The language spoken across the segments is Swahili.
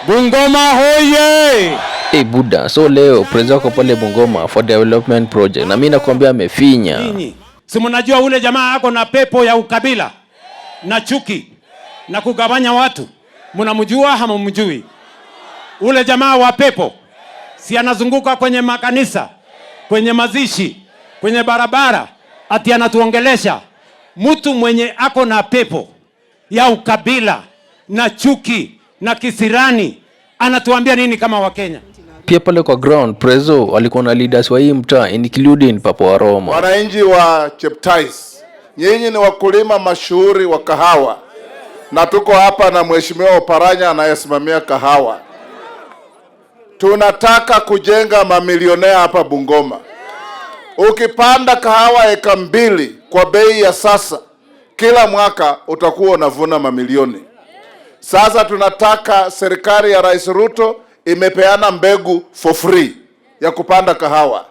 Bungoma hoye! Buda, so leo prezo wako pale Bungoma for development project. Na mimi nakwambia amefinya. Nini? Si mnajua ule jamaa ako na pepo ya ukabila na chuki na kugawanya watu. Mnamjua ama mjui? Ule jamaa wa pepo si anazunguka kwenye makanisa, kwenye mazishi, kwenye barabara ati anatuongelesha. Mtu mwenye ako na pepo ya ukabila na chuki na kisirani anatuambia nini kama Wakenya? Pia pale kwa ground prezo alikuwa na leaders wa hii mtaa including Papa wa Roma. Wananchi wa Cheptais, nyinyi ni wakulima mashuhuri wa kahawa, na tuko hapa na Mheshimiwa Oparanya anayesimamia kahawa. Tunataka kujenga mamilionea hapa Bungoma. Ukipanda kahawa eka 2 kwa bei ya sasa, kila mwaka utakuwa unavuna mamilioni. Sasa tunataka serikali ya Rais Ruto imepeana mbegu for free ya kupanda kahawa.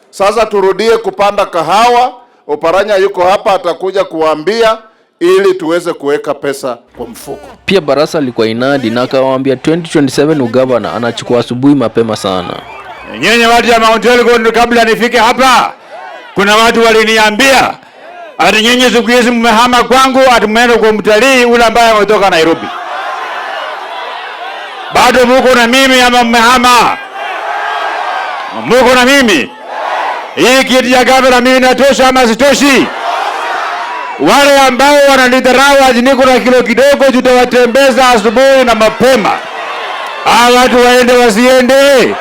Sasa turudie kupanda kahawa. Oparanya yuko hapa, atakuja kuwaambia ili tuweze kuweka pesa kwa mfuko. Pia Barasa alikuwa inadi na akawaambia 2027 ugavana anachukua asubuhi mapema sana. Nyenye watu ya Mount Elgon, kabla nifike hapa kuna watu waliniambia ati nyenye siku hizi mmehama kwangu, ati mmeenda kwa mtalii ule ambaye ametoka Nairobi. Bado muko na mimi ama mmehama? Muko na mimi? Hii kiti ya gavana mimi natosha ama sitoshi? Wale ambao wananidharau ati niko na kilo kidogo tutawatembeza asubuhi na mapema. Hawa watu waende wasiende?